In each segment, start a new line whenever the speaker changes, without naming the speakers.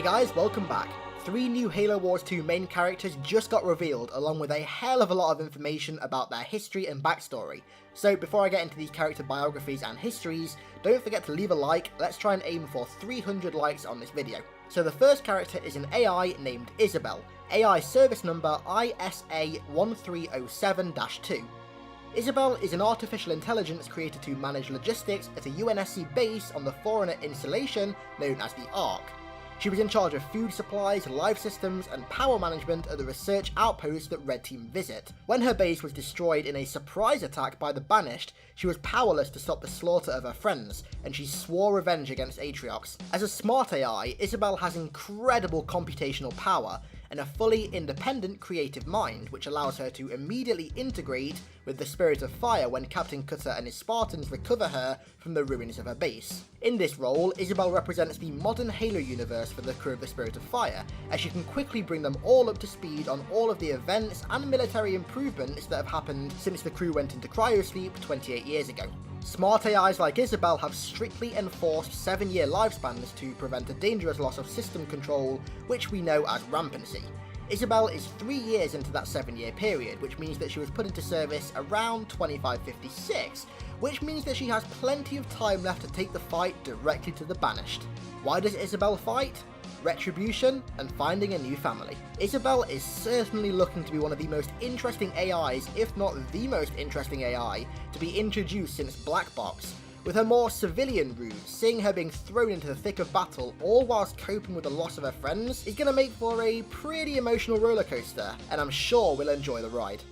Hey guys, welcome back. 3 new Halo Wars 2 main characters just got revealed, along with a hell of a lot of information about their history and backstory. So before I get into these character biographies and histories, don't forget to leave a like. Let's try and aim for 300 likes on this video. So the first character is an AI named Isabel, AI service number ISA1307-2. Isabel is an artificial intelligence created to manage logistics at a UNSC base on the Forerunner installation known as the Ark. She was in charge of food supplies, life systems, and power management at the research outpost that Red Team visit. When her base was destroyed in a surprise attack by the Banished, she was powerless to stop the slaughter of her friends, and she swore revenge against Atriox. As a smart AI, Isabel has incredible computational power, and a fully independent creative mind, which allows her to immediately integrate with the Spirit of Fire when Captain Cutter and his Spartans recover her from the ruins of her base. In this role, Isabel represents the modern Halo universe for the crew of the Spirit of Fire, as she can quickly bring them all up to speed on all of the events and military improvements that have happened since the crew went into cryosleep 28 years ago. Smart AIs like Isabel have strictly enforced 7-year lifespans to prevent a dangerous loss of system control, which we know as rampancy. Isabel is 3 years into that 7-year period, which means that she was put into service around 2556, which means that she has plenty of time left to take the fight directly to the Banished. Why does Isabel fight? Retribution and finding a new family. Isabel is certainly looking to be one of the most interesting AIs, if not the most interesting AI, to be introduced since Black Box. With her more civilian roots, seeing her being thrown into the thick of battle, all whilst coping with the loss of her friends, is going to make for a pretty emotional rollercoaster, and I'm sure we'll enjoy the ride.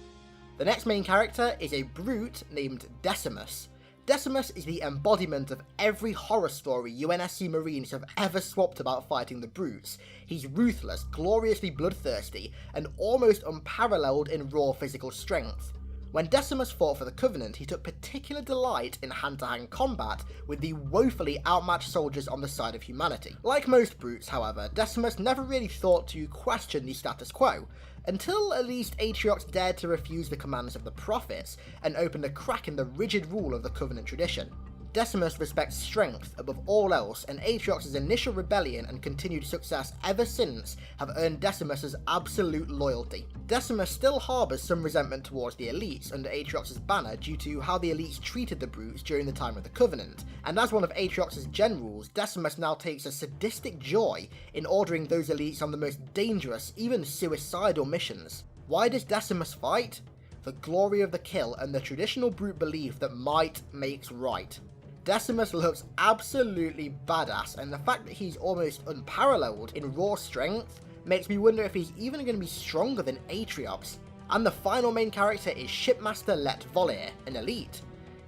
The next main character is a brute named Decimus. Decimus is the embodiment of every horror story UNSC Marines have ever swapped about fighting the brutes. He's ruthless, gloriously bloodthirsty, and almost unparalleled in raw physical strength. When Decimus fought for the Covenant, he took particular delight in hand-to-hand combat with the woefully outmatched soldiers on the side of humanity. Like most brutes, however, Decimus never really thought to question the status quo, until at least Atriox dared to refuse the commands of the Prophets and opened a crack in the rigid rule of the Covenant tradition. Decimus respects strength above all else, and Atriox's initial rebellion and continued success ever since have earned Decimus's absolute loyalty. Decimus still harbours some resentment towards the elites under Atriox's banner due to how the elites treated the brutes during the time of the Covenant, and as one of Atriox's generals, Decimus now takes a sadistic joy in ordering those elites on the most dangerous, even suicidal missions. Why does Decimus fight? The glory of the kill and the traditional brute belief that might makes right. Decimus looks absolutely badass, and the fact that he's almost unparalleled in raw strength makes me wonder if he's even going to be stronger than Atriox. And the final main character is Shipmaster Let Volleyer, an elite.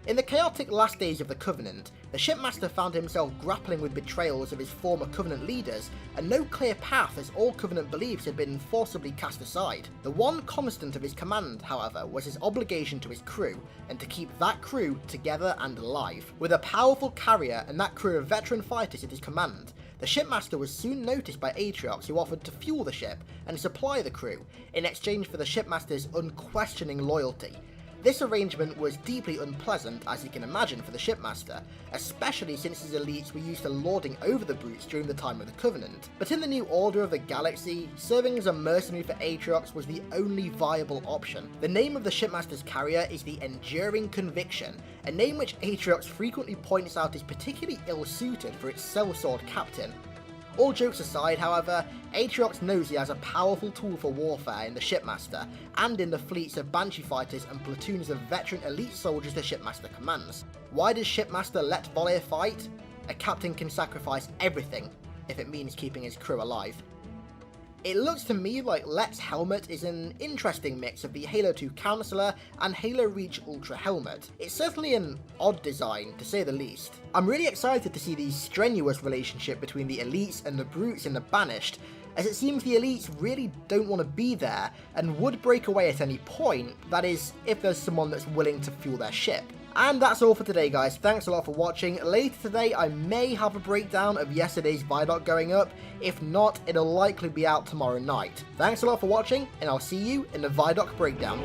In the chaotic last days of the Covenant, the Shipmaster found himself grappling with betrayals of his former Covenant leaders, and no clear path as all Covenant beliefs had been forcibly cast aside. The one constant of his command, however, was his obligation to his crew, and to keep that crew together and alive. With a powerful carrier and that crew of veteran fighters at his command, the Shipmaster was soon noticed by Atriox, who offered to fuel the ship and supply the crew, in exchange for the Shipmaster's unquestioning loyalty. This arrangement was deeply unpleasant, as you can imagine, for the Shipmaster, especially since his elites were used to lording over the brutes during the time of the Covenant. But in the new order of the galaxy, serving as a mercenary for Atriox was the only viable option. The name of the Shipmaster's carrier is the Enduring Conviction, a name which Atriox frequently points out is particularly ill-suited for its sellsword captain. All jokes aside, however, Atriox knows he has a powerful tool for warfare in the Shipmaster, and in the fleets of Banshee fighters and platoons of veteran elite soldiers the Shipmaster commands. Why does Shipmaster Let Volleyer fight? A captain can sacrifice everything, if it means keeping his crew alive. It looks to me like Let's helmet is an interesting mix of the Halo 2 Counselor and Halo Reach Ultra helmet. It's certainly an odd design, to say the least. I'm really excited to see the strenuous relationship between the elites and the brutes in the Banished, as it seems the elites really don't want to be there and would break away at any point, that is, if there's someone that's willing to fuel their ship. And that's all for today, guys. Thanks a lot for watching. Later today, I may have a breakdown of yesterday's Vidoc going up. If not, it'll likely be out tomorrow night. Thanks a lot for watching, and I'll see you in the Vidoc breakdown.